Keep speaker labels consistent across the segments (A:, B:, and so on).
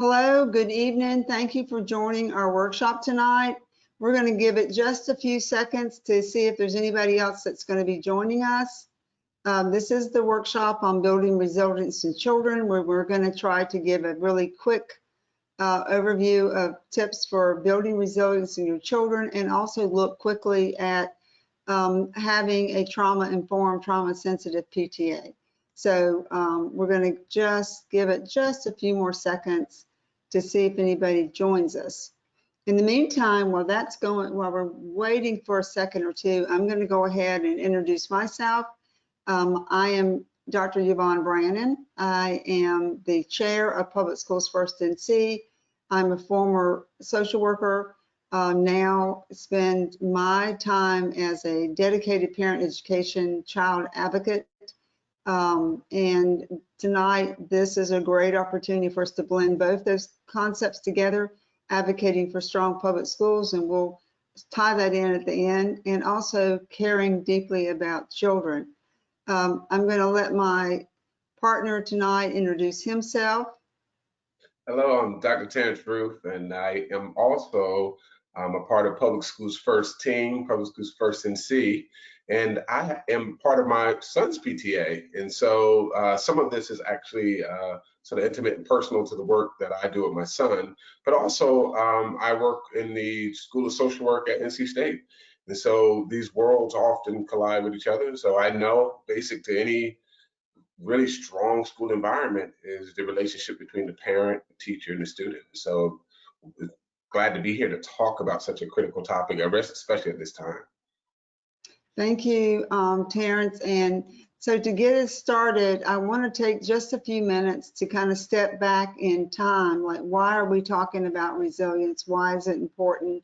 A: Hello, good evening. Thank you for joining our workshop tonight. We're going to give it just a few seconds to see if there's anybody else that's going to be joining us. This is the workshop on building resilience in children, where we're going to try to give a really quick overview of tips for building resilience in your children, and also look quickly at having a trauma-informed, trauma-sensitive PTA. So we're going to just give it just a few more seconds to see if anybody joins us. In the meantime, while that's going, while we're waiting for a second or two, I'm going to go ahead and introduce myself. I am Dr. Yvonne Brannon. I am the chair of Public Schools First NC. I'm a former social worker. Now spend my time as a dedicated parent education child advocate. And tonight, this is a great opportunity for us to blend both those concepts together, advocating for strong public schools, and we'll tie that in at the end, and also caring deeply about children. I'm going to let my partner tonight introduce himself.
B: Hello, I'm Dr. Terrence Ruth, and I am also a part of Public Schools First team, Public Schools First NC, and I am part of my son's PTA. And so some of this is actually sort of intimate and personal to the work that I do with my son, but also I work in the School of Social Work at NC State. And so these worlds often collide with each other. So I know basic to any really strong school environment is the relationship between the parent, the teacher, and the student. So glad to be here to talk about such a critical topic, especially at this time.
A: Thank you, Terrence. And so to get us started, I want to take just a few minutes to kind of step back in time. Like, why are we talking about resilience? Why is it important?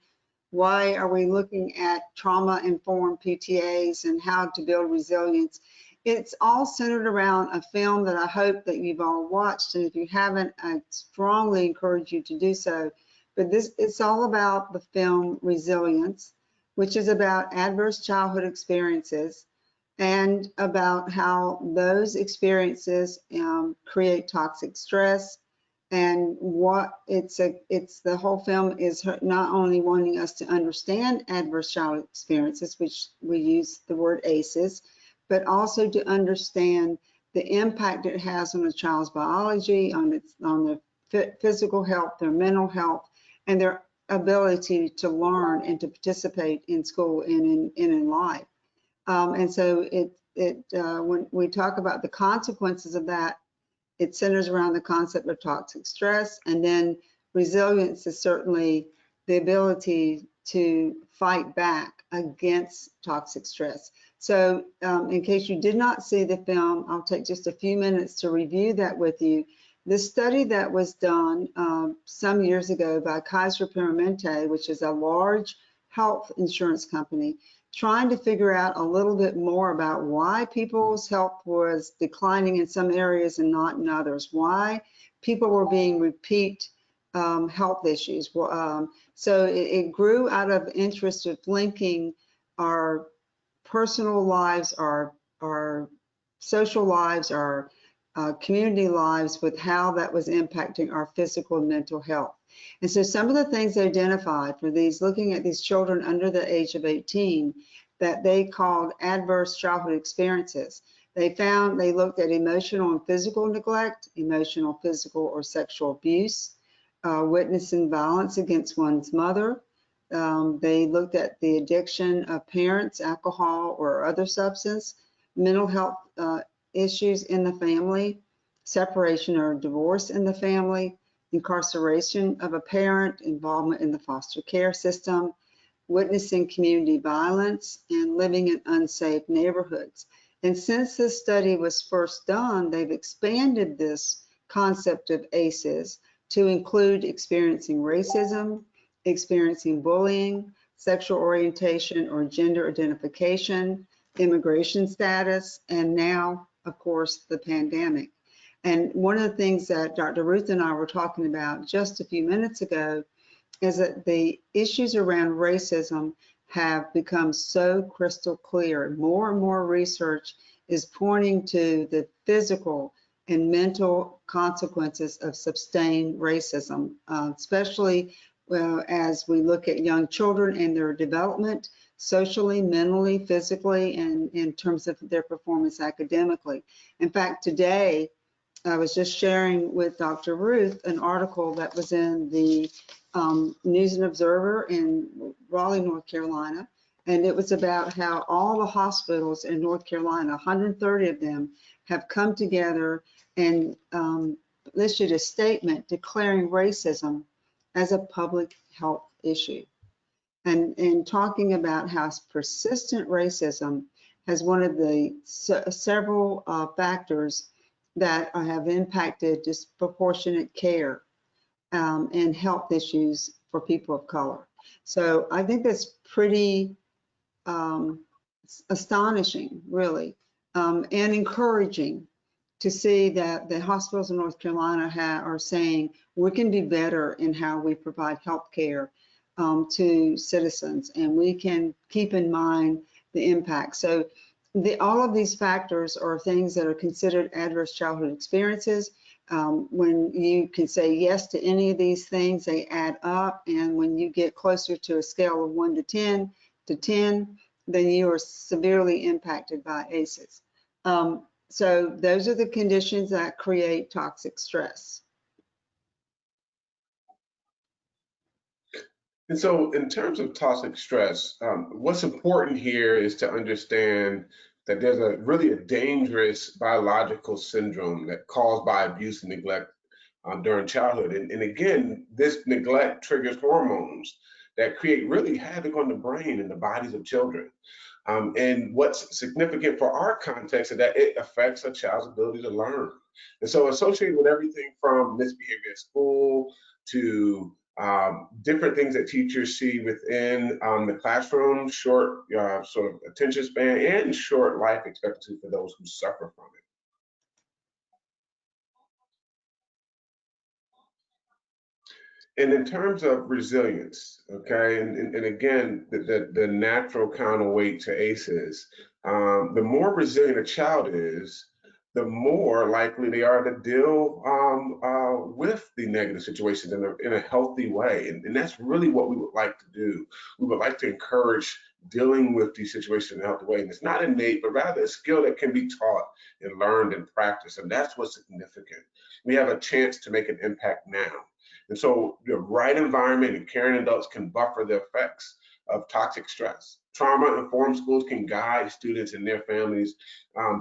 A: Why are we looking at trauma-informed PTAs and how to build resilience? It's all centered around a film that I hope that you've all watched, and if you haven't, I strongly encourage you to do so. But it's all about the film Resilience, which is about adverse childhood experiences and about how those experiences create toxic stress. And what the whole film is not only wanting us to understand adverse childhood experiences, which we use the word ACEs, but also to understand the impact it has on a child's biology, on their physical health, their mental health, and their ability to learn and to participate in school and in life. And so when we talk about the consequences of that, it centers around the concept of toxic stress, and then resilience is certainly the ability to fight back against toxic stress. So in case you did not see the film, I'll take just a few minutes to review that with you. The study that was done some years ago by Kaiser Permanente, which is a large health insurance company, trying to figure out a little bit more about why people's health was declining in some areas and not in others, why people were being repeat health issues. So it grew out of interest of linking our personal lives, our social lives, our community lives with how that was impacting our physical and mental health. And so some of the things they identified for these, looking at these children under the age of 18, that they called adverse childhood experiences. They looked at emotional and physical neglect, emotional, physical, or sexual abuse, witnessing violence against one's mother. They looked at the addiction of parents, alcohol or other substance, mental health issues in the family, separation or divorce in the family, incarceration of a parent, involvement in the foster care system, witnessing community violence, and living in unsafe neighborhoods. And since this study was first done, they've expanded this concept of ACEs to include experiencing racism, experiencing bullying, sexual orientation or gender identification, immigration status, and now, of course, the pandemic. And one of the things that Dr. Ruth and I were talking about just a few minutes ago is that the issues around racism have become so crystal clear. More and more research is pointing to the physical and mental consequences of sustained racism, especially as we look at young children and their development socially, mentally, physically, and in terms of their performance academically. In fact, today, I was just sharing with Dr. Ruth an article that was in the News and Observer in Raleigh, North Carolina, and it was about how all the hospitals in North Carolina, 130 of them, have come together and issued a statement declaring racism as a public health issue, and talking about how persistent racism has one of the several factors that have impacted disproportionate care and health issues for people of color. So I think that's pretty astonishing, really, and encouraging to see that the hospitals in North Carolina are saying we can be better in how we provide health care to citizens, and we can keep in mind the impact. So all of these factors are things that are considered adverse childhood experiences. When you can say yes to any of these things, they add up, and when you get closer to a scale of 1 to 10, then you are severely impacted by ACEs. So those are the conditions that create toxic stress.
B: And so in terms of toxic stress, what's important here is to understand that there's really a dangerous biological syndrome that caused by abuse and neglect during childhood. And again, this neglect triggers hormones that create really havoc on the brain and the bodies of children. And what's significant for our context is that it affects a child's ability to learn. And so associated with everything from misbehavior at school to different things that teachers see within the classroom, short sort of attention span and short life expectancy for those who suffer from it. And in terms of resilience, okay, and again, the natural counterweight to ACEs, the more resilient a child is, the more likely they are to deal with the negative situations in a healthy way. And that's really what we would like to do. We would like to encourage dealing with these situations in a healthy way. And it's not innate, but rather a skill that can be taught and learned and practiced. And that's what's significant. We have a chance to make an impact now. And so the right environment and caring adults can buffer the effects of toxic stress. Trauma-informed schools can guide students and their families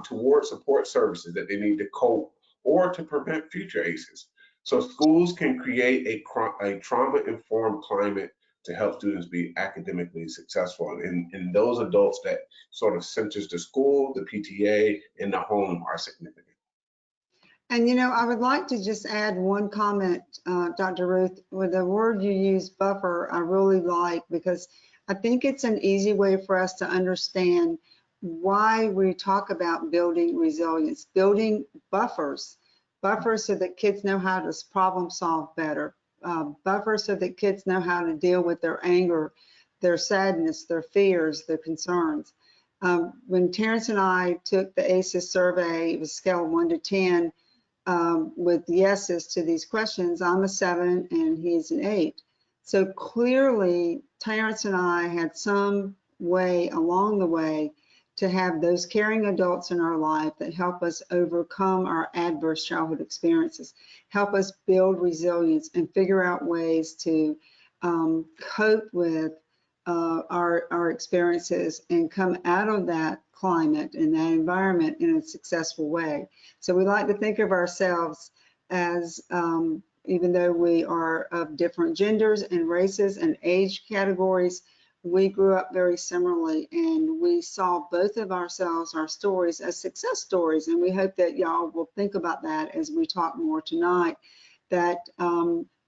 B: towards support services that they need to cope or to prevent future ACEs. So schools can create a trauma-informed climate to help students be academically successful. And those adults that sort of centers the school, the PTA, and the home are significant.
A: And, you know, I would like to just add one comment, Dr. Ruth, with the word you use, buffer, I really like, because I think it's an easy way for us to understand why we talk about building resilience, building buffers so that kids know how to problem solve better, buffers so that kids know how to deal with their anger, their sadness, their fears, their concerns. When Terrence and I took the ACEs survey, it was a scale of 1 to 10, with yeses to these questions. I'm a 7 and he's an 8. So clearly, Terrence and I had some way along the way to have those caring adults in our life that help us overcome our adverse childhood experiences, help us build resilience and figure out ways to cope with our experiences and come out of that climate and that environment in a successful way. So we like to think of ourselves as, even though we are of different genders and races and age categories, we grew up very similarly, and we saw both of ourselves, our stories, as success stories. And we hope that y'all will think about that as we talk more tonight, that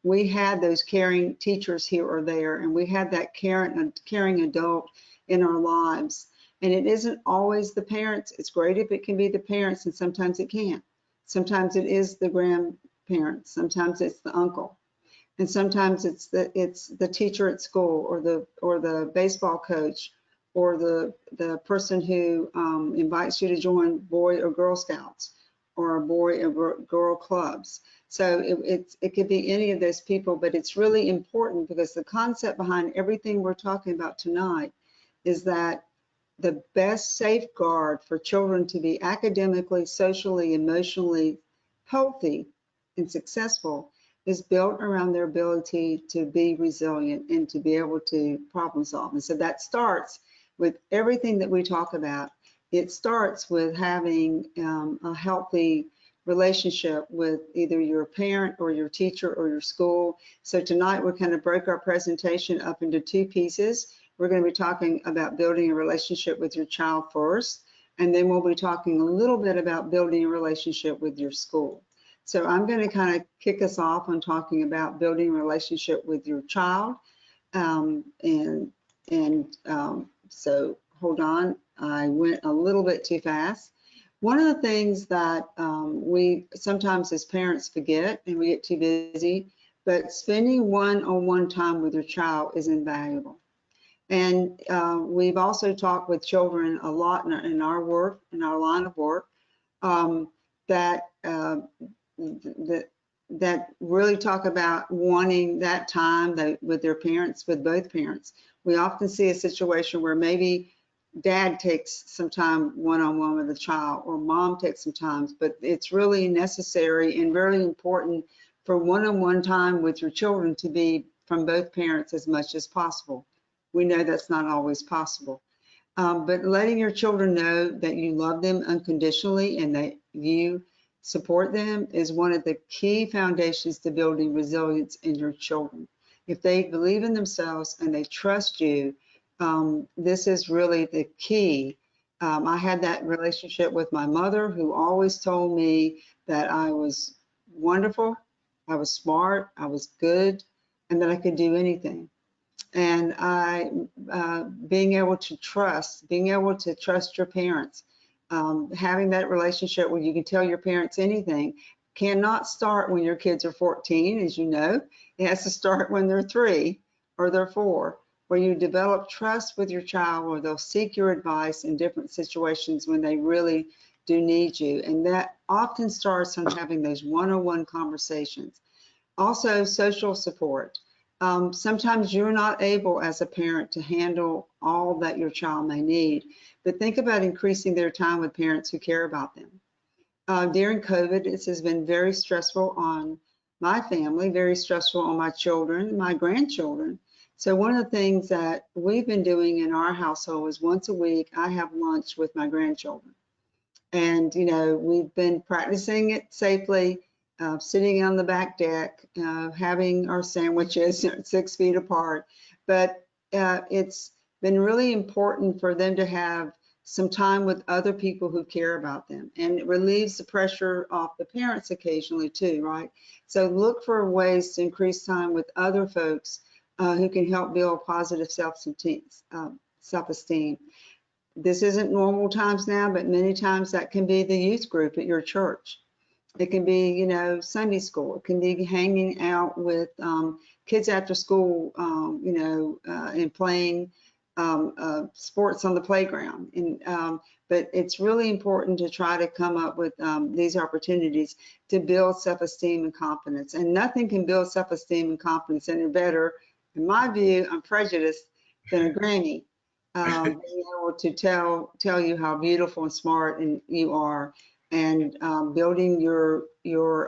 A: we had those caring teachers here or there, and we had that caring adult in our lives. And it isn't always the parents. It's great if it can be the parents, and sometimes it can't. Sometimes it is the grandparents. Sometimes it's the uncle, and sometimes it's the teacher at school, or the baseball coach, or the person who invites you to join Boy or Girl Scouts, or a boy or girl clubs. So it could be any of those people, but it's really important because the concept behind everything we're talking about tonight is that the best safeguard for children to be academically, socially, emotionally healthy and successful is built around their ability to be resilient and to be able to problem solve. And so that starts with everything that we talk about. It starts with having a healthy relationship with either your parent or your teacher or your school. So tonight we kind of broke our presentation up into two pieces. We're going to be talking about building a relationship with your child first, and then we'll be talking a little bit about building a relationship with your school. So I'm going to kind of kick us off on talking about building a relationship with your child. So hold on, I went a little bit too fast. One of the things that we sometimes as parents forget and we get too busy, but spending one-on-one time with your child is invaluable. And we've also talked with children a lot in our work, in our line of work, that really talk about wanting that time with their parents, with both parents. We often see a situation where maybe dad takes some time one-on-one with the child or mom takes some time, but it's really necessary and really important for one-on-one time with your children to be from both parents as much as possible. We know that's not always possible. But letting your children know that you love them unconditionally and that you support them is one of the key foundations to building resilience in your children. If they believe in themselves and they trust you, this is really the key. I had that relationship with my mother, who always told me that I was wonderful, I was smart, I was good, and that I could do anything. And being able to trust your parents, having that relationship where you can tell your parents anything cannot start when your kids are 14, as you know. It has to start when they're 3 or they're 4, where you develop trust with your child, where they'll seek your advice in different situations when they really do need you. And that often starts on having those one-on-one conversations. Also, social support. Sometimes you're not able as a parent to handle all that your child may need, but think about increasing their time with parents who care about them. During COVID, this has been very stressful on my family, very stressful on my children, my grandchildren. So one of the things that we've been doing in our household is once a week, I have lunch with my grandchildren. And, you know, we've been practicing it safely, sitting on the back deck, having our sandwiches 6 feet apart. But it's been really important for them to have some time with other people who care about them. And it relieves the pressure off the parents occasionally too, right? So look for ways to increase time with other folks who can help build positive self-esteem. This isn't normal times now, but many times that can be the youth group at your church. It can be, you know, Sunday school. It can be hanging out with kids after school, and playing sports on the playground. But it's really important to try to come up with these opportunities to build self-esteem and confidence. And nothing can build self-esteem and confidence any better, in my view, I'm prejudiced, than a granny. Being able to tell you how beautiful and smart you are, and building your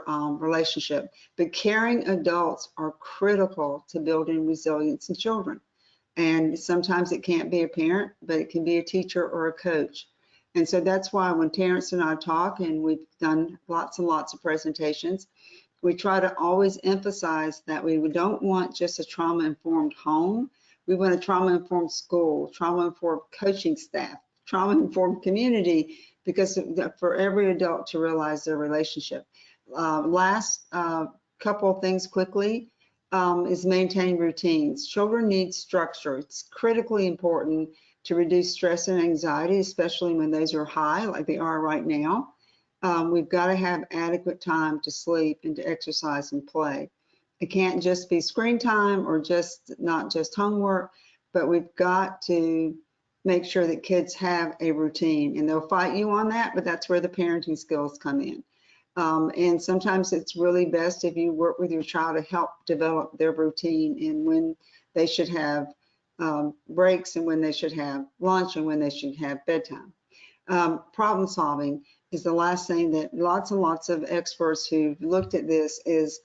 A: relationship. But caring adults are critical to building resilience in children. And sometimes it can't be a parent, but it can be a teacher or a coach. And so that's why when Terrence and I talk, and we've done lots and lots of presentations, we try to always emphasize that we don't want just a trauma-informed home. We want a trauma-informed school, trauma-informed coaching staff, trauma-informed community, because for every adult to realize their relationship. Last couple of things quickly is maintain routines. Children need structure. It's critically important to reduce stress and anxiety, especially when those are high, like they are right now. We've got to have adequate time to sleep and to exercise and play. It can't just be screen time or not just homework, but we've got to make sure that kids have a routine, and they'll fight you on that, but that's where the parenting skills come in. And sometimes it's really best if you work with your child to help develop their routine and when they should have breaks and when they should have lunch and when they should have bedtime. Problem solving is the last thing that lots and lots of experts who've looked at this is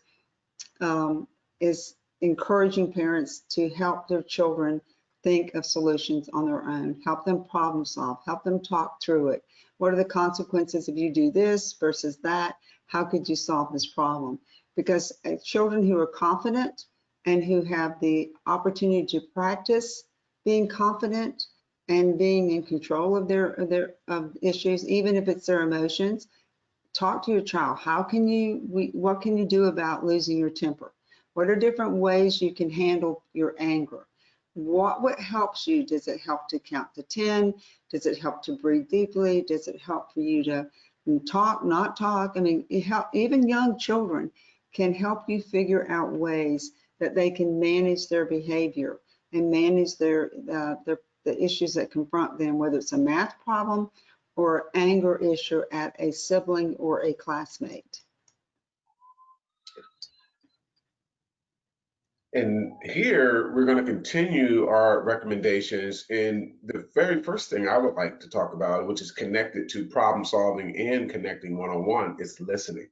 A: encouraging parents to help their children think of solutions on their own, help them problem solve, help them talk through it. What are the consequences if you do this versus that? How could you solve this problem? Because children who are confident and who have the opportunity to practice being confident and being in control of their issues, even if it's their emotions, talk to your child. What can you do about losing your temper? What are different ways you can handle your anger? What helps you? Does it help to count to 10? Does it help to breathe deeply? Does it help for you to talk, not talk? I mean, even young children can help you figure out ways that they can manage their behavior and manage the issues that confront them, whether it's a math problem or anger issue at a sibling or a classmate.
B: And here we're going to continue our recommendations. And the very first thing I would like to talk about, which is connected to problem solving and connecting one-on-one, is listening.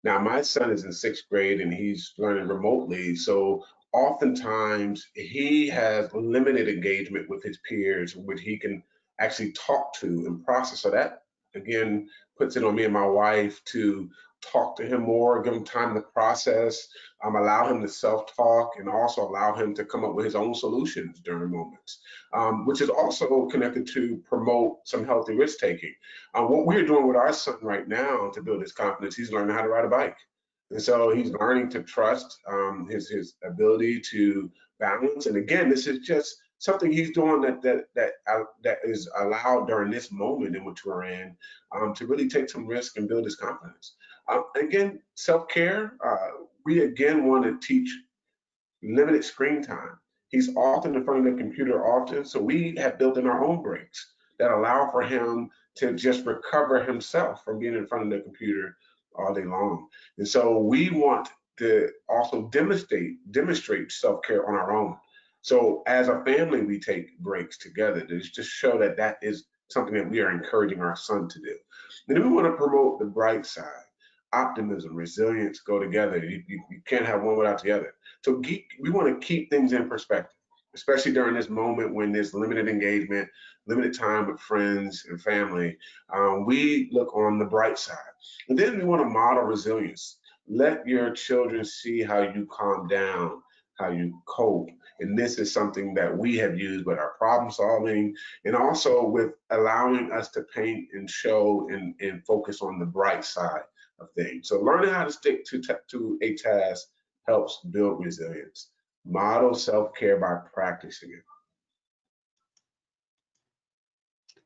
B: Now, my son is in 6th grade and he's learning remotely. So oftentimes he has limited engagement with his peers, which he can actually talk to and process. So that, again, puts it on me and my wife to talk to him more, give him time to process, allow him to self-talk, and also allow him to come up with his own solutions during moments, which is also connected to promote some healthy risk-taking. What we're doing with our son right now to build his confidence, he's learning how to ride a bike. And so he's learning to trust his ability to balance. And again, this is just something he's doing that is allowed during this moment in which we're in, to really take some risk and build his confidence. Again, self-care, we again want to teach limited screen time. He's often in front of the computer often, so we have built in our own breaks that allow for him to just recover himself from being in front of the computer all day long. And so we want to also demonstrate self-care on our own. So as a family, we take breaks together to just show that that is something that we are encouraging our son to do. And then we want to promote the bright side. Optimism, resilience go together. You can't have one without the other. So we want to keep things in perspective, especially during this moment when there's limited engagement, limited time with friends and family. We look on the bright side. And then we want to model resilience. Let your children see how you calm down, how you cope. And this is something that we have used with our problem solving and also with allowing us to paint and show and focus on the bright side of things. So learning how to stick to a task helps build resilience. Model self-care by practicing it.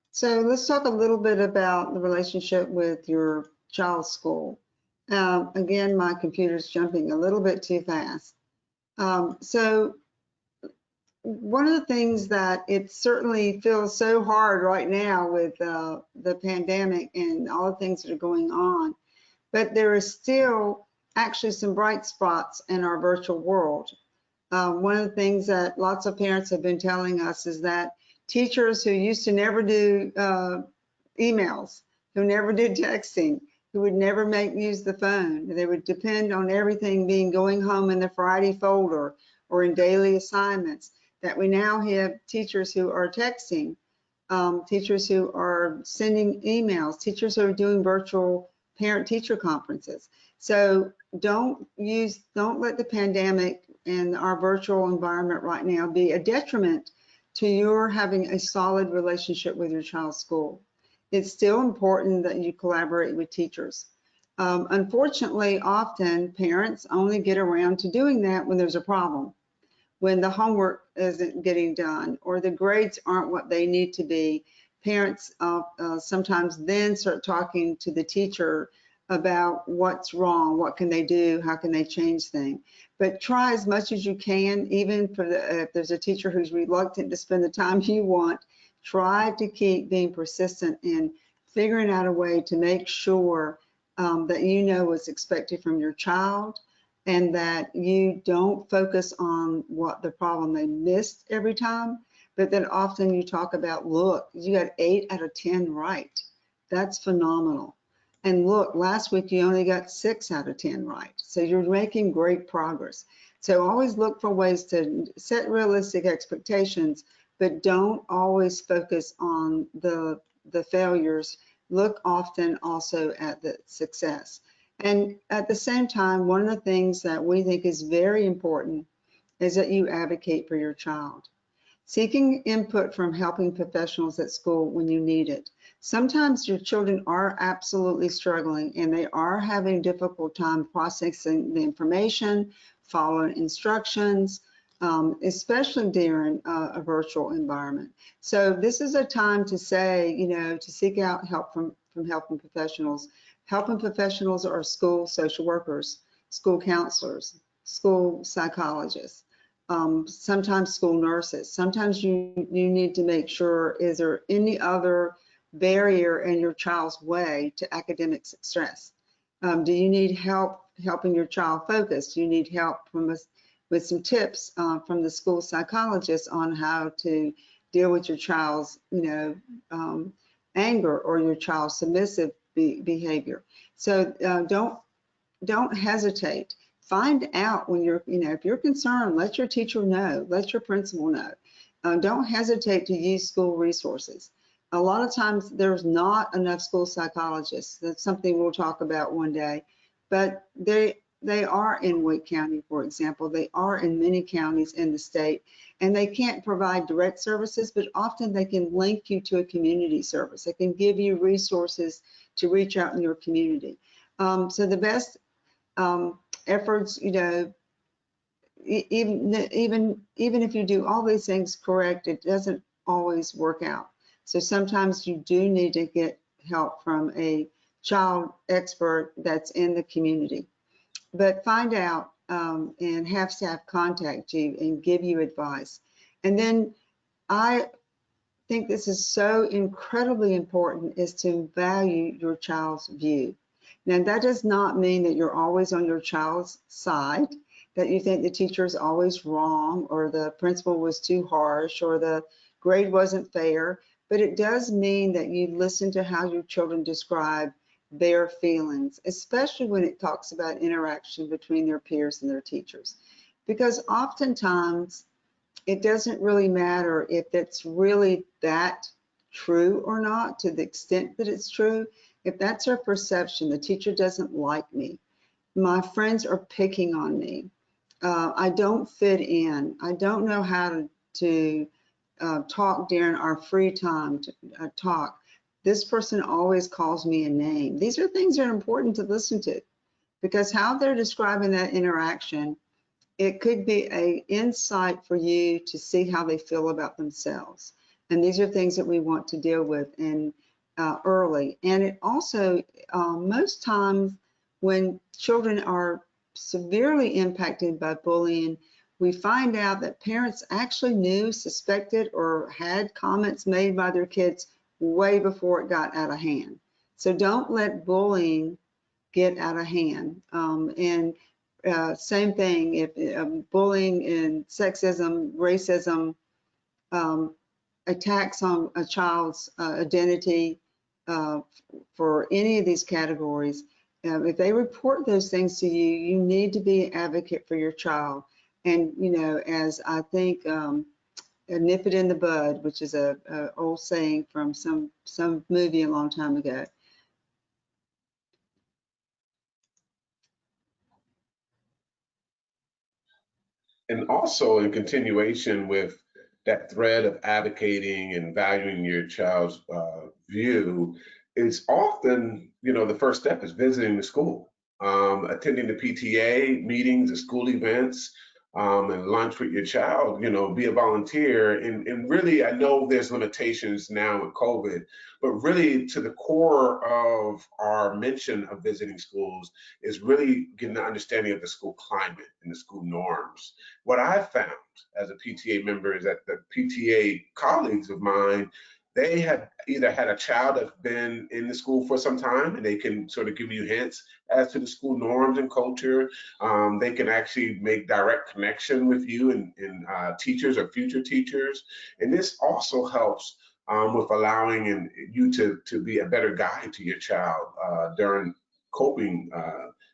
A: So let's talk a little bit about the relationship with your child's school. Again, my computer's jumping a little bit too fast. So one of the things that it certainly feels so hard right now with the pandemic and all the things that are going on, but there is still actually some bright spots in our virtual world. One of the things that lots of parents have been telling us is that teachers who used to never do emails, who never did texting, who would never use the phone, they would depend on everything being going home in the Friday folder or in daily assignments, that we now have teachers who are texting, teachers who are sending emails, teachers who are doing virtual parent-teacher conferences. So don't let the pandemic and our virtual environment right now be a detriment to your having a solid relationship with your child's school. It's still important that you collaborate with teachers. Unfortunately, often parents only get around to doing that when there's a problem, when the homework isn't getting done or the grades aren't what they need to be. Parents sometimes then start talking to the teacher about what's wrong, what can they do, how can they change things. But try as much as you can, even if there's a teacher who's reluctant to spend the time you want, try to keep being persistent in figuring out a way to make sure that you know what's expected from your child, and that you don't focus on what the problem they missed every time, but that often you talk about, look, you got 8 out of 10 right. That's phenomenal. And look, last week you only got 6 out of 10 right. So you're making great progress. So always look for ways to set realistic expectations, but don't always focus on the failures. Look often also at the success. And at the same time, one of the things that we think is very important is that you advocate for your child. Seeking input from helping professionals at school when you need it. Sometimes your children are absolutely struggling and they are having a difficult time processing the information, following instructions, especially during a virtual environment. So this is a time to say, you know, to seek out help from helping professionals. Helping professionals are school social workers, school counselors, school psychologists, sometimes school nurses. Sometimes you need to make sure, is there any other barrier in your child's way to academic success? Do you need help helping your child focus? Do you need help from us with some tips from the school psychologist on how to deal with your child's, you know, anger or your child's submissive behavior? So don't hesitate. Find out when you're, you know, if you're concerned, let your teacher know, let your principal know. Don't hesitate to use school resources. A lot of times there's not enough school psychologists. That's something we'll talk about one day, but they are in Wake County, for example. They are in many counties in the state, and they can't provide direct services, but often they can link you to a community service. They can give you resources to reach out in your community. So the best efforts, you know, even if you do all these things correct, it doesn't always work out. So sometimes you do need to get help from a child expert that's in the community. But find out and have staff contact you and give you advice. And then I think this is so incredibly important, is to value your child's view. Now, that does not mean that you're always on your child's side, that you think the teacher is always wrong or the principal was too harsh or the grade wasn't fair, but it does mean that you listen to how your children describe their feelings, especially when it talks about interaction between their peers and their teachers. Because oftentimes, it doesn't really matter if it's really that true or not, to the extent that it's true. If that's our perception, the teacher doesn't like me, my friends are picking on me, I don't fit in, I don't know how to talk during our free time to talk, this person always calls me a name. These are things that are important to listen to, because how they're describing that interaction, it could be an insight for you to see how they feel about themselves. And these are things that we want to deal with in early. And it also, most times when children are severely impacted by bullying, we find out that parents actually knew, suspected, or had comments made by their kids way before it got out of hand. So don't let bullying get out of hand. Same thing, if bullying and sexism, racism, attacks on a child's identity for any of these categories, if they report those things to you, you need to be an advocate for your child. And, you know, as I think, nip it in the bud, which is a old saying from some movie a long time ago.
B: And also in continuation with that thread of advocating and valuing your child's view, it's often, you know, the first step is visiting the school, attending the PTA meetings, the school events, and lunch with your child, you know, be a volunteer. And really, I know there's limitations now with COVID, but really to the core of our mention of visiting schools is really getting an understanding of the school climate and the school norms. What I found as a PTA member is that the PTA colleagues of mine they have either had a child that's been in the school for some time, and they can sort of give you hints as to the school norms and culture. They can actually make direct connection with you and teachers or future teachers. And this also helps with allowing you to be a better guide to your child during coping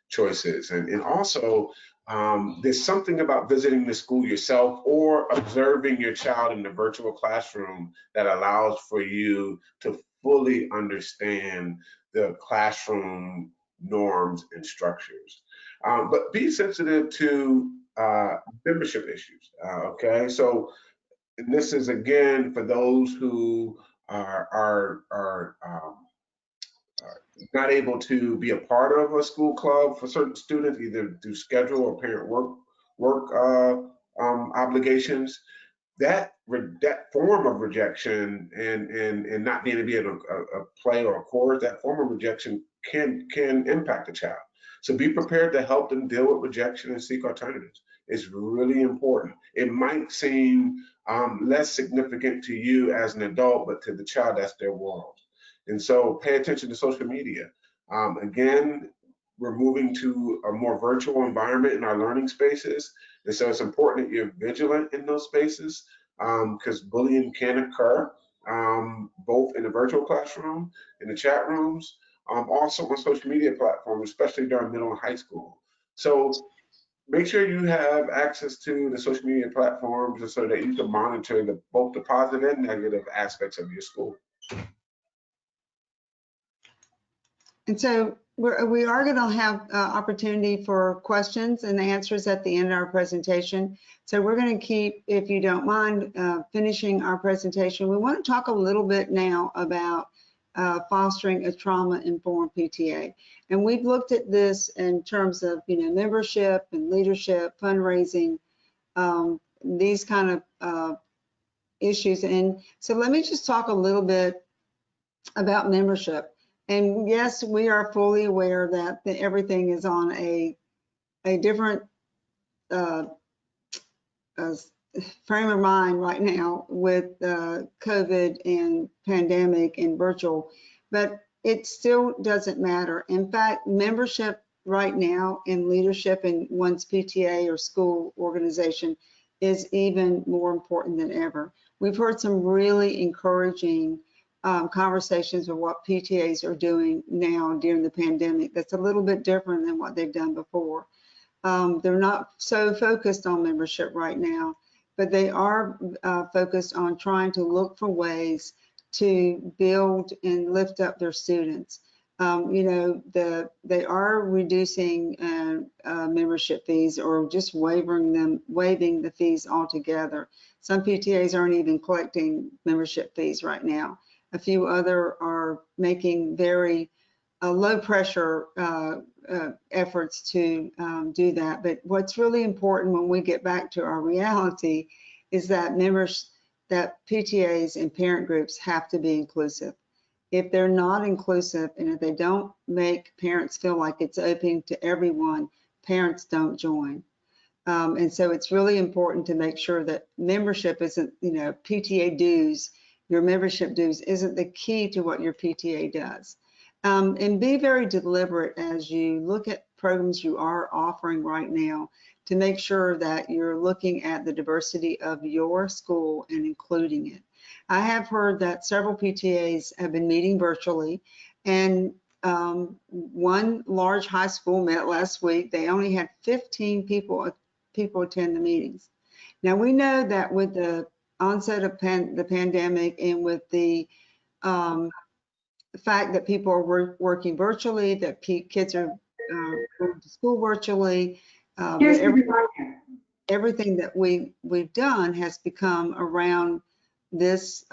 B: choices. And also, there's something about visiting the school yourself or observing your child in the virtual classroom that allows for you to fully understand the classroom norms and structures. But be sensitive to membership issues. Okay, so this is again for those who are not able to be a part of a school club for certain students, either through schedule or parent work obligations. That form of rejection and not being able to be in a play or a course, that form of rejection can impact the child. So be prepared to help them deal with rejection and seek alternatives. It's really important. It might seem less significant to you as an adult, but to the child, that's their world. And so pay attention to social media. Again, we're moving to a more virtual environment in our learning spaces. And so it's important that you're vigilant in those spaces because bullying can occur both in the virtual classroom, in the chat rooms, also on social media platforms, especially during middle and high school. So make sure you have access to the social media platforms so that you can monitor both the positive and negative aspects of your school.
A: And so we are going to have opportunity for questions and answers at the end of our presentation. So we're going to keep, if you don't mind, finishing our presentation. We want to talk a little bit now about fostering a trauma-informed PTA. And we've looked at this in terms of, membership and leadership, fundraising, these kind of issues. And so let me just talk a little bit about membership. And yes, we are fully aware that everything is on a different frame of mind right now with COVID and pandemic and virtual, but it still doesn't matter. In fact, membership right now and leadership in one's PTA or school organization is even more important than ever. We've heard some really encouraging conversations of what PTAs are doing now during the pandemic that's a little bit different than what they've done before. They're not so focused on membership right now, but they are focused on trying to look for ways to build and lift up their students. They are reducing membership fees or just waiving the fees altogether. Some PTAs aren't even collecting membership fees right now. A few other are making very low pressure efforts to do that. But what's really important when we get back to our reality is that PTAs and parent groups have to be inclusive. If they're not inclusive and if they don't make parents feel like it's open to everyone, parents don't join. And so it's really important to make sure that membership isn't, PTA dues, your membership dues isn't the key to what your PTA does. And be very deliberate as you look at programs you are offering right now to make sure that you're looking at the diversity of your school and including it. I have heard that several PTAs have been meeting virtually, and one large high school met last week. They only had 15 people attend the meetings. Now we know that with the onset of the pandemic and with the fact that people are working virtually, that kids are going to school virtually, everything that we've done has become around this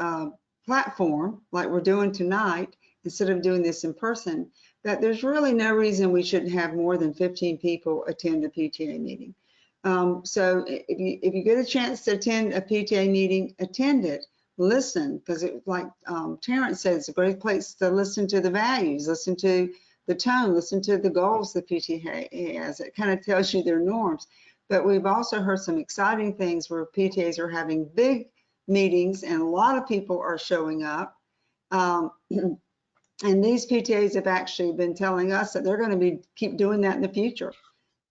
A: platform, like we're doing tonight, instead of doing this in person, that there's really no reason we shouldn't have more than 15 people attend a PTA meeting. So if you get a chance to attend a PTA meeting, attend it. Listen, because like Terrence said, it's a great place to listen to the values, listen to the tone, listen to the goals the PTA has. It kind of tells you their norms. But we've also heard some exciting things where PTAs are having big meetings and a lot of people are showing up. And these PTAs have actually been telling us that they're going to keep doing that in the future.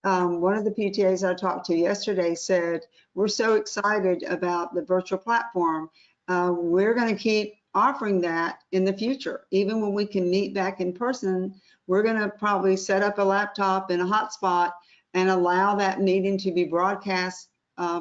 A: One of the PTAs I talked to yesterday said, we're so excited about the virtual platform. We're going to keep offering that in the future. Even when we can meet back in person, we're going to probably set up a laptop in a hotspot and allow that meeting to be broadcast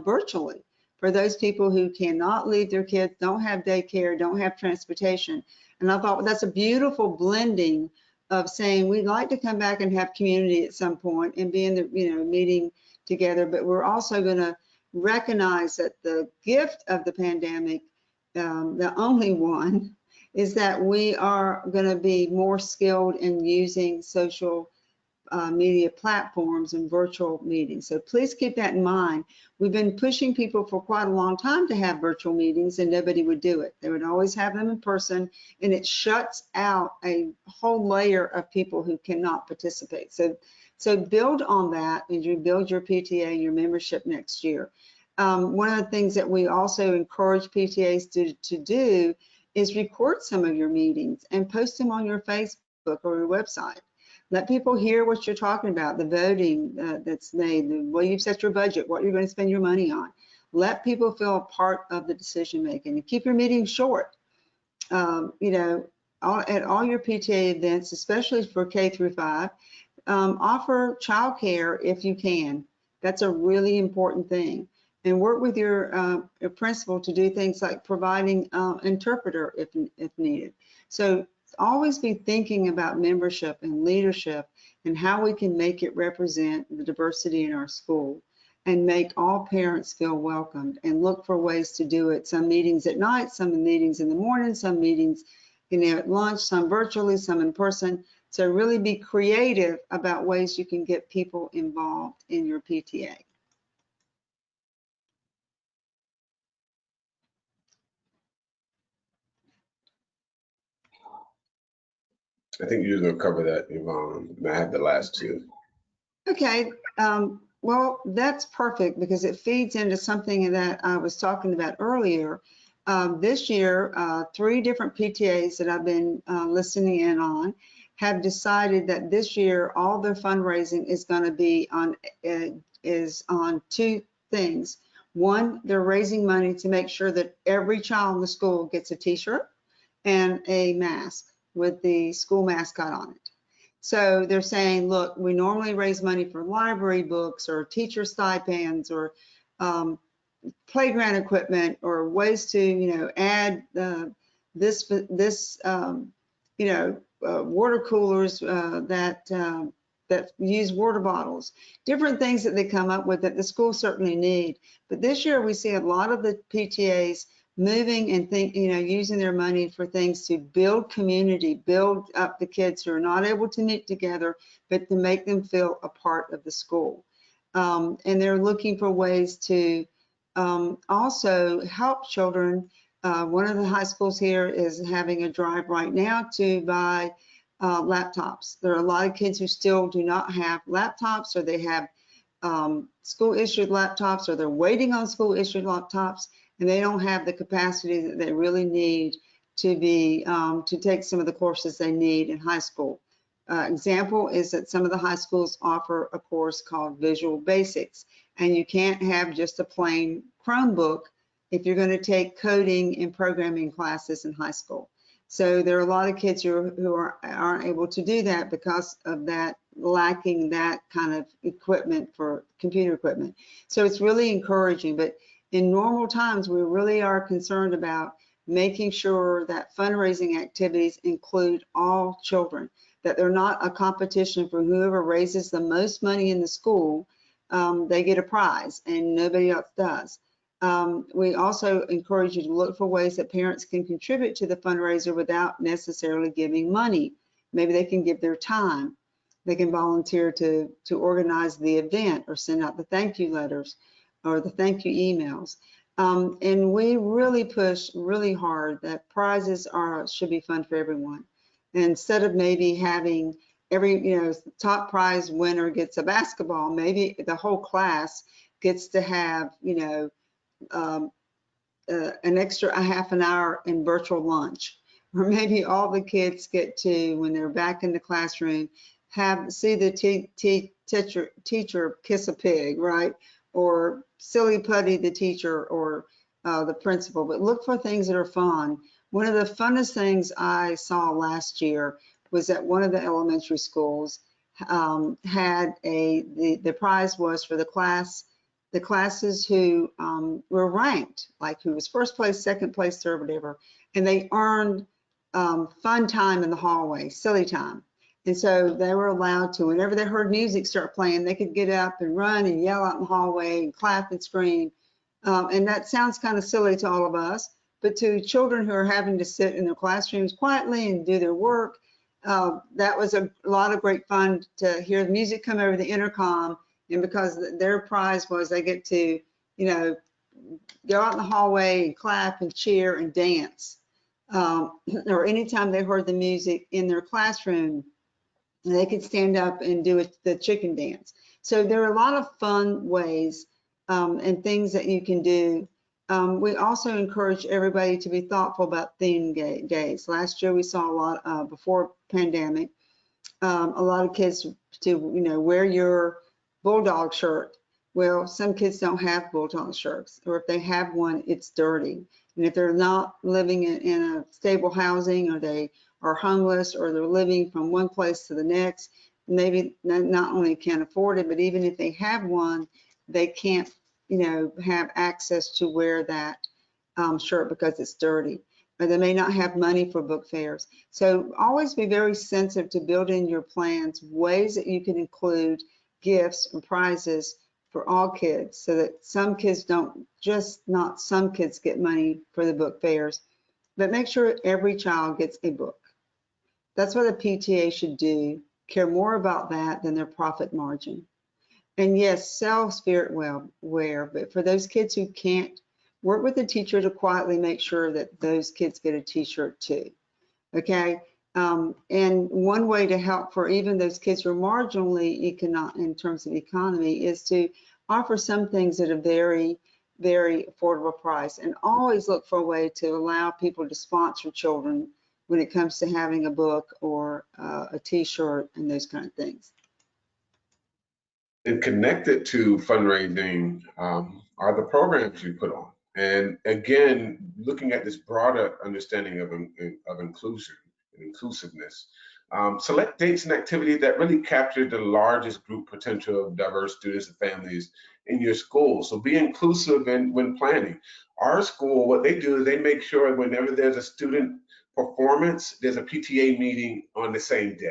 A: virtually for those people who cannot leave their kids, don't have daycare, don't have transportation. And I thought, well, that's a beautiful blending of saying we'd like to come back and have community at some point and be in the, meeting together, but we're also going to recognize that the gift of the pandemic, the only one, is that we are going to be more skilled in using social media platforms and virtual meetings. So please keep that in mind. We've been pushing people for quite a long time to have virtual meetings and nobody would do it. They would always have them in person, and it shuts out a whole layer of people who cannot participate. So build on that as you build your PTA, your membership next year. One of the things that we also encourage PTAs to do is record some of your meetings and post them on your Facebook or your website. Let people hear what you're talking about, the voting that's made, the way you've set your budget, what you're going to spend your money on. Let people feel a part of the decision making, and keep your meetings short. At all your PTA events, especially for K through 5, offer childcare if you can. That's a really important thing. And work with your principal to do things like providing interpreter if needed. So always be thinking about membership and leadership and how we can make it represent the diversity in our school and make all parents feel welcomed, and look for ways to do it. Some meetings at night, some meetings in the morning, some meetings at lunch, some virtually, some in person. So really be creative about ways you can get people involved in your PTA.
B: I think you're going to cover that, Yvonne. I have the last two.
A: Okay, well, that's perfect because it feeds into something that I was talking about earlier. This year, 3 different PTAs that I've been listening in on have decided that this year all their fundraising is going to be on 2 things. One, they're raising money to make sure that every child in the school gets a t-shirt and a mask with the school mascot on it. So they're saying, look, we normally raise money for library books or teacher stipends or playground equipment or ways to, add water coolers that use water bottles, different things that they come up with that the schools certainly need. But this year we see a lot of the PTAs moving and using their money for things to build community, build up the kids who are not able to meet together, but to make them feel a part of the school. And they're looking for ways to also help children. One of the high schools here is having a drive right now to buy laptops. There are a lot of kids who still do not have laptops, or they have school issued laptops, or they're waiting on school issued laptops, and they don't have the capacity that they really need to take some of the courses they need in high school. Example is that some of the high schools offer a course called Visual Basics, and you can't have just a plain Chromebook if you're going to take coding and programming classes in high school. So there are a lot of kids who aren't able to do that because of that, lacking that kind of equipment for computer equipment. So it's really encouraging, but in normal times, we really are concerned about making sure that fundraising activities include all children, that they're not a competition for whoever raises the most money in the school. They get a prize and nobody else does. We also encourage you to look for ways that parents can contribute to the fundraiser without necessarily giving money. Maybe they can give their time. They can volunteer to organize the event or send out the thank you letters or the thank you emails. And we really push really hard that prizes should be fun for everyone. And instead of maybe having every, top prize winner gets a basketball, maybe the whole class gets to have, an extra half an hour in virtual lunch or maybe all the kids get to, when they're back in the classroom, see the teacher kiss a pig, right? Or silly putty the teacher or the principal, but look for things that are fun. One of the funnest things I saw last year was at one of the elementary schools had the prize was for the classes who were ranked, like who was first place, second place, third, whatever, and they earned fun time in the hallway, silly time. And so they were allowed to, whenever they heard music start playing, they could get up and run and yell out in the hallway and clap and scream. And that sounds kind of silly to all of us, but to children who are having to sit in their classrooms quietly and do their work, that was a lot of great fun to hear the music come over the intercom. And because their prize was they get to, you know, go out in the hallway and clap and cheer and dance. Or anytime they heard the music in their classroom, they could stand up and do the chicken dance. So there are a lot of fun ways and things that you can do. We also encourage everybody to be thoughtful about theme days. Last year we saw a lot, before pandemic, a lot of kids to, you know, wear your bulldog shirt. Well, some kids don't have bulldog shirts, or if they have one, it's dirty. And if they're not living in a stable housing, or they are homeless, or they're living from one place to the next, maybe not only can't afford it, but even if they have one, they can't, you know, have access to wear that shirt because it's dirty, or they may not have money for book fairs. So always be very sensitive to build in your plans ways that you can include gifts and prizes for all kids, so that some kids don't, just not some kids get money for the book fairs, but make sure every child gets a book. That's what a PTA should do, care more about that than their profit margin. And yes, sell spiritware, but for those kids who can't, work with the teacher to quietly make sure that those kids get a t-shirt too, okay? And one way to help for even those kids who are marginally in terms of economy is to offer some things at a very, very affordable price, and always look for a way to allow people to sponsor children when it comes to having a book or a t-shirt and those kind of things.
B: And connected to fundraising are the programs you put on. And again, looking at this broader understanding of inclusion and inclusiveness, select dates and activities that really capture the largest group potential of diverse students and families in your school. So be inclusive when planning. Our school, what they do is they make sure whenever there's a student performance, there's a PTA meeting on the same day,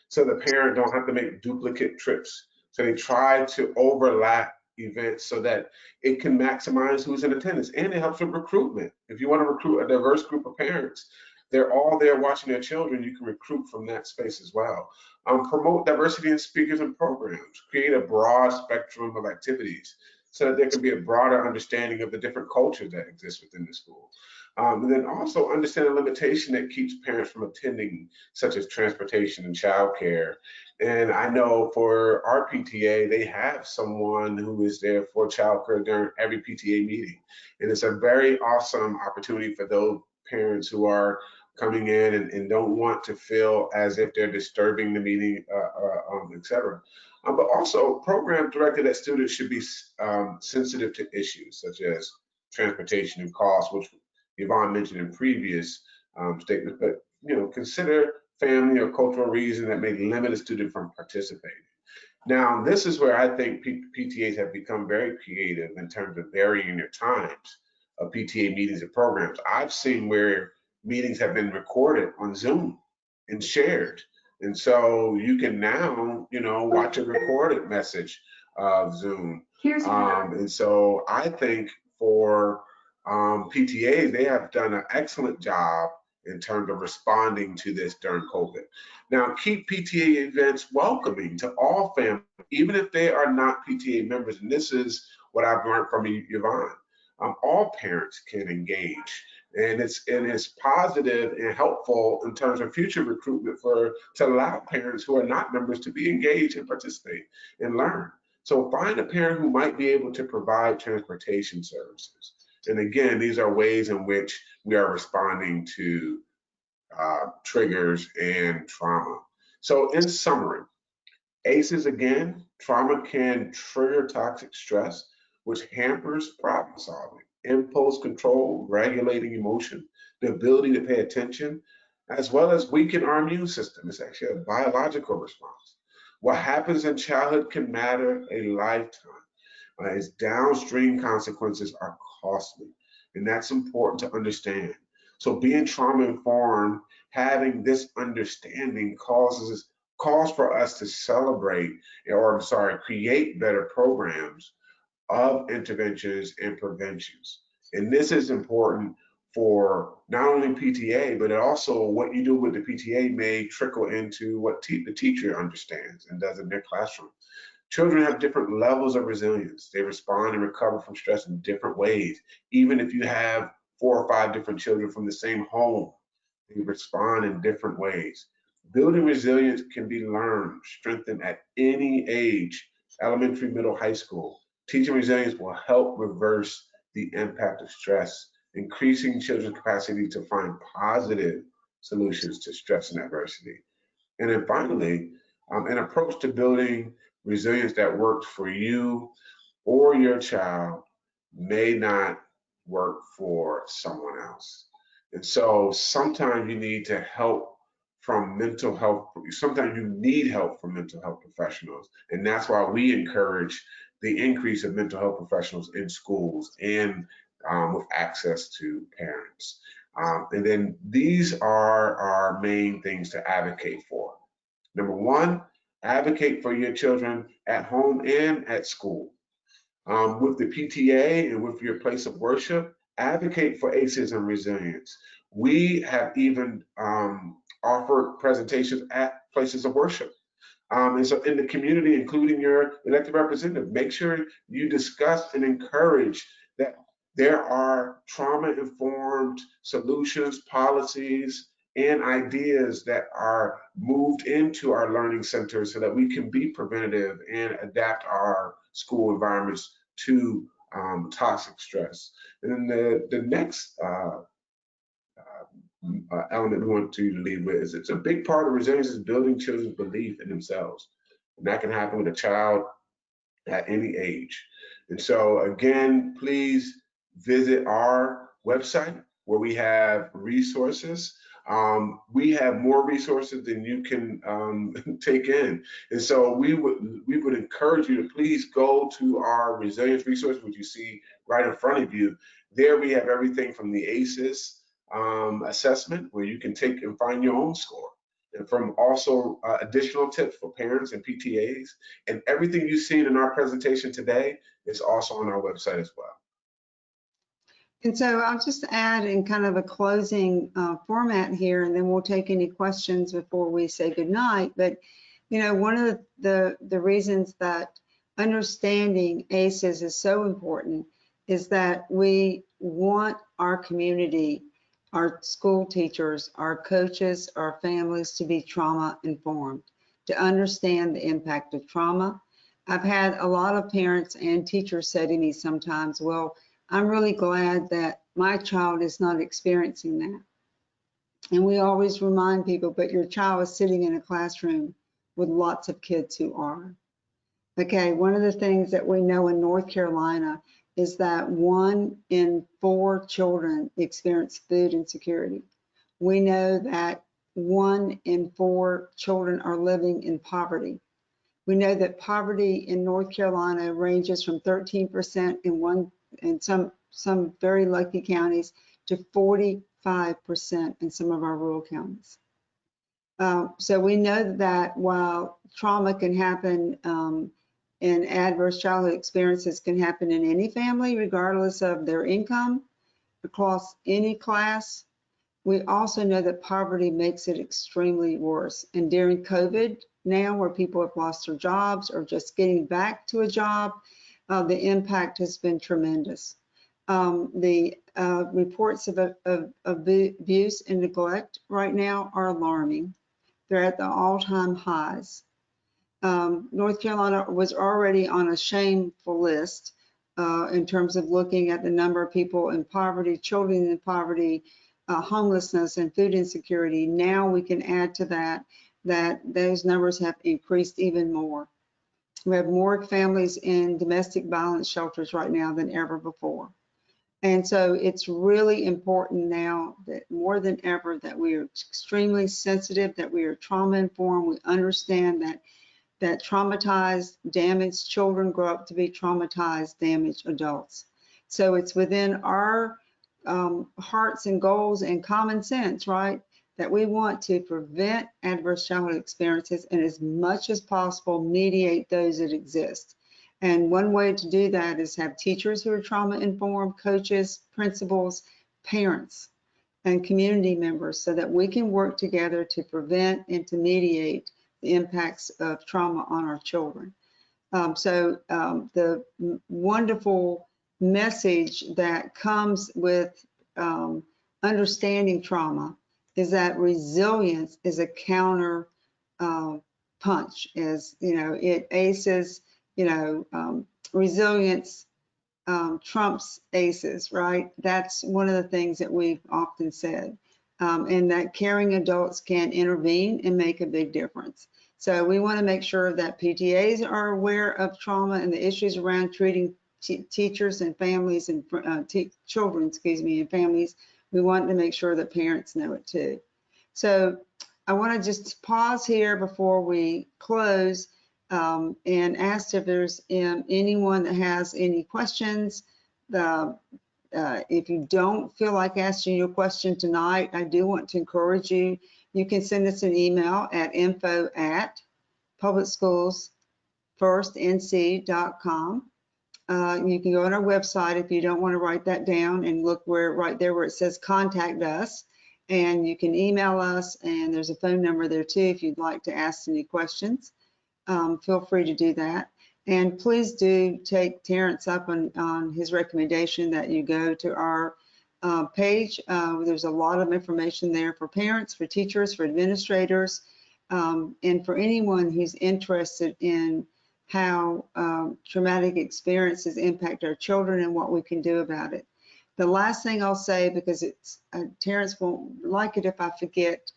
B: so the parent don't have to make duplicate trips. So they try to overlap events so that it can maximize who's in attendance, and it helps with recruitment. If you want to recruit a diverse group of parents, they're all there watching their children, you can recruit from that space as well. Promote diversity in speakers and programs. Create a broad spectrum of activities so that there can be a broader understanding of the different cultures that exist within the school. And then also understand the limitation that keeps parents from attending, such as transportation and childcare. And I know for our PTA, they have someone who is there for childcare during every PTA meeting. And it's a very awesome opportunity for those parents who are coming in and don't want to feel as if they're disturbing the meeting, et cetera. But also programs directed at students should be sensitive to issues such as transportation and cost, which Yvonne mentioned in previous statements, but you know, consider family or cultural reason that may limit a student from participating. Now, this is where I think PTAs have become very creative in terms of varying their times of PTA meetings and programs. I've seen where meetings have been recorded on Zoom and shared. And so you can now, you know, watch a recorded message of Zoom. And so I think for PTAs, they have done an excellent job in terms of responding to this during COVID. Now, keep PTA events welcoming to all families, even if they are not PTA members. And this is what I've learned from Yvonne. All parents can engage, and it's positive and helpful in terms of future recruitment to allow parents who are not members to be engaged and participate and learn. So find a parent who might be able to provide transportation services. And again, these are ways in which we are responding to triggers, and trauma. So in summary, ACEs again, trauma can trigger toxic stress, which hampers problem solving, impulse control, regulating emotion, the ability to pay attention, as well as weaken our immune system. It's actually a biological response. What happens in childhood can matter a lifetime. Its downstream consequences are costly, and that's important to understand. So being trauma informed, having this understanding calls for us to celebrate, or sorry, create better programs of interventions and preventions. And this is important for not only PTA, but also what you do with the PTA may trickle into what the teacher understands and does in their classroom. Children have different levels of resilience. They respond and recover from stress in different ways. Even if you have 4 or 5 different children from the same home, they respond in different ways. Building resilience can be learned, strengthened at any age, elementary, middle, high school. Teaching resilience will help reverse the impact of stress, increasing children's capacity to find positive solutions to stress and adversity. And then finally, an approach to building resilience that works for you or your child may not work for someone else. And so sometimes you need to help from mental health. Sometimes you need help from mental health professionals. And that's why we encourage the increase of mental health professionals in schools and with access to parents. And then these are our main things to advocate for. Number one, advocate for your children at home and at school. With the PTA and with your place of worship, advocate for ACEs and resilience. We have even offered presentations at places of worship. And so in the community, including your elected representative, make sure you discuss and encourage that there are trauma-informed solutions, policies, and ideas that are moved into our learning centers so that we can be preventative and adapt our school environments to toxic stress. And then the next element we want to lead with is it's a big part of resilience is building children's belief in themselves. And that can happen with a child at any age. And so again, please visit our website where we have resources. We have more resources than you can take in. And so we would encourage you to please go to our resilience resource, which you see right in front of you. There we have everything from the ACEs assessment where you can take and find your own score, and from also additional tips for parents and PTAs, and everything you've seen in our presentation today is also on our website as well.
A: And so I'll just add in kind of a closing format here, and then we'll take any questions before we say goodnight. But, you know, one of the reasons that understanding ACEs is so important is that we want our community, our school teachers, our coaches, our families to be trauma informed, to understand the impact of trauma. I've had a lot of parents and teachers say to me sometimes, well, I'm really glad that my child is not experiencing that. And we always remind people, but your child is sitting in a classroom with lots of kids who are. Okay, one of the things that we know in North Carolina is that 1 in 4 children experience food insecurity. We know that 1 in 4 children are living in poverty. We know that poverty in North Carolina ranges from 13% in some very lucky counties to 45% in some of our rural counties. So we know that while trauma can happen and adverse childhood experiences can happen in any family, regardless of their income, across any class, we also know that poverty makes it extremely worse. And during COVID now, where people have lost their jobs or just getting back to a job, the impact has been tremendous. The reports of abuse and neglect right now are alarming. They're at the all-time highs. North Carolina was already on a shameful list in terms of looking at the number of people in poverty, children in poverty, homelessness and food insecurity. Now we can add to that those numbers have increased even more. We have more families in domestic violence shelters right now than ever before. And so it's really important now that more than ever that we are extremely sensitive, that we are trauma informed. We understand that traumatized, damaged children grow up to be traumatized, damaged adults. So it's within our hearts and goals and common sense, right, that we want to prevent adverse childhood experiences and as much as possible mediate those that exist. And one way to do that is have teachers who are trauma informed, coaches, principals, parents, and community members so that we can work together to prevent and to mediate the impacts of trauma on our children. The wonderful message that comes with understanding trauma is that resilience is a counter punch. As you know, it ACEs, resilience trumps ACEs, right? That's one of the things that we've often said, and that caring adults can intervene and make a big difference. So we want to make sure that PTAs are aware of trauma and the issues around treating teachers and families and children, and families. We want to make sure that parents know it too. So I want to just pause here before we close and ask if there's anyone that has any questions. If you don't feel like asking your question tonight, I do want to encourage you. You can send us an email at info@publicschoolsfirstnc.com. You can go on our website if you don't want to write that down and look right there where it says contact us. And you can email us, and there's a phone number there too if you'd like to ask any questions. Feel free to do that. And please do take Terrence up on his recommendation that you go to our page. There's a lot of information there for parents, for teachers, for administrators, and for anyone who's interested in how traumatic experiences impact our children and what we can do about it. The last thing I'll say, because it's Terrence won't like it if I forget,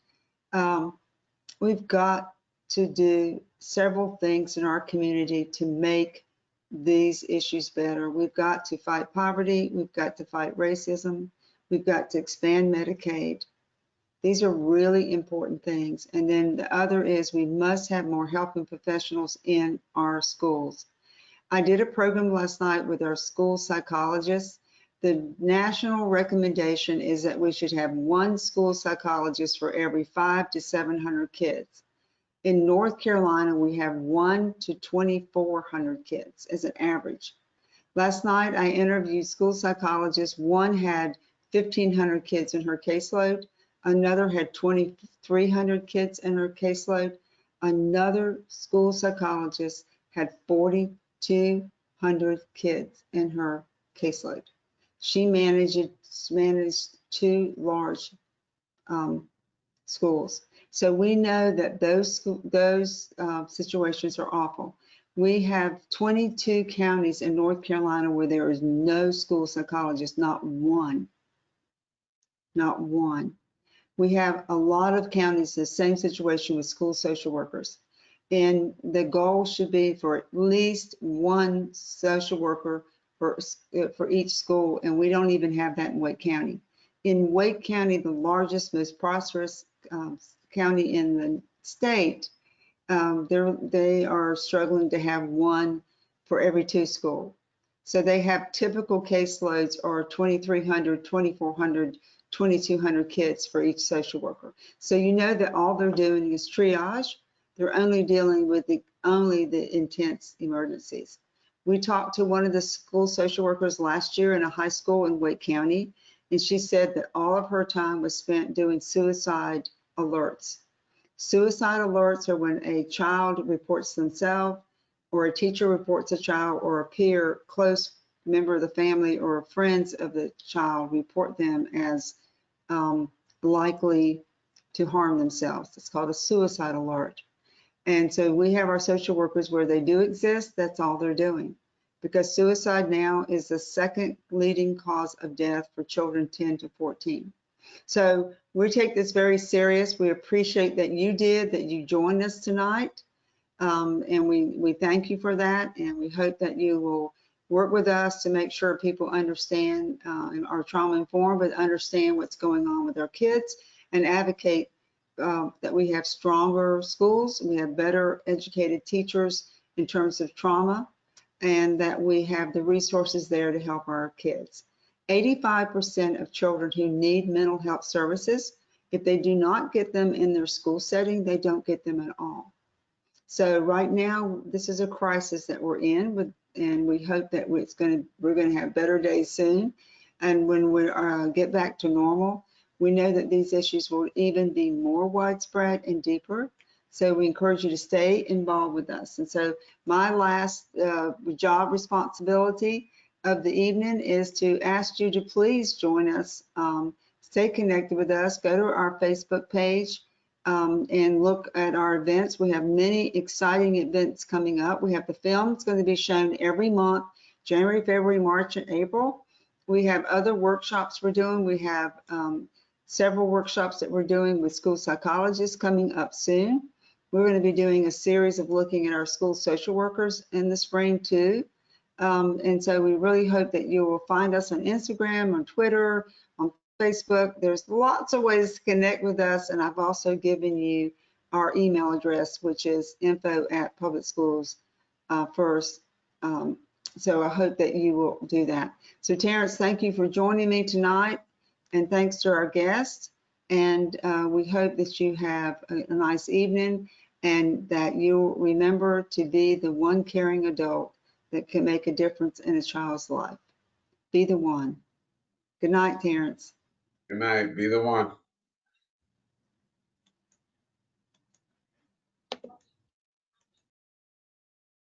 A: we've got to do several things in our community to make these issues better. We've got to fight poverty. We've got to fight racism. We've got to expand Medicaid. These are really important things. And then the other is we must have more helping professionals in our schools. I did a program last night with our school psychologists. The national recommendation is that we should have one school psychologist for every 500 to 700 kids. In North Carolina, we have 1 to 2,400 kids as an average. Last night, I interviewed school psychologists. One had 1,500 kids in her caseload. Another had 2,300 kids in her caseload. Another school psychologist had 4,200 kids in her caseload. She managed 2 large schools. So we know that those situations are awful. We have 22 counties in North Carolina where there is no school psychologist, not one. Not one. We have a lot of counties in the same situation with school social workers. And the goal should be for at least one social worker for each school, and we don't even have that in Wake County. In Wake County, the largest, most prosperous county in the state, they are struggling to have one for every 2 schools. So they have typical caseloads are 2,300, 2,400, 2,200 kids for each social worker. So you know that all they're doing is triage. They're only dealing with only the intense emergencies. We talked to one of the school social workers last year in a high school in Wake County, and she said that all of her time was spent doing suicide alerts. Suicide alerts are when a child reports themselves, or a teacher reports a child, or a peer, close member of the family, or friends of the child report them as likely to harm themselves. It's called a suicide alert. And so we have our social workers where they do exist, that's all they're doing. Because suicide now is the second leading cause of death for children 10 to 14. So we take this very serious. We appreciate that you joined us tonight. And we thank you for that. And we hope that you will work with us to make sure people understand and are trauma informed, but understand what's going on with our kids and advocate that we have stronger schools, we have better educated teachers in terms of trauma, and that we have the resources there to help our kids. 85% of children who need mental health services, if they do not get them in their school setting, they don't get them at all. So right now, this is a crisis that we're in, and we hope that we're going to have better days soon. And when we get back to normal, we know that these issues will even be more widespread and deeper. So we encourage you to stay involved with us. And so my last job responsibility of the evening is to ask you to please join us, stay connected with us, go to our Facebook page, and look at our events. We have many exciting events coming up. We have the film. It's going to be shown every month, January, February, March, and April. We have other workshops we're doing. We have several workshops that we're doing with school psychologists coming up soon. We're going to be doing a series of looking at our school social workers in the spring too. And so we really hope that you will find us on Instagram, on Twitter, on Facebook. There's lots of ways to connect with us, and I've also given you our email address, which is info@publicschoolsfirst. So I hope that you will do that. So Terrence, thank you for joining me tonight, and thanks to our guests. And we hope that you have a nice evening, and that you'll remember to be the one caring adult that can make a difference in a child's life. Be the one. Good night, Terrence.
B: Good night. Be the one.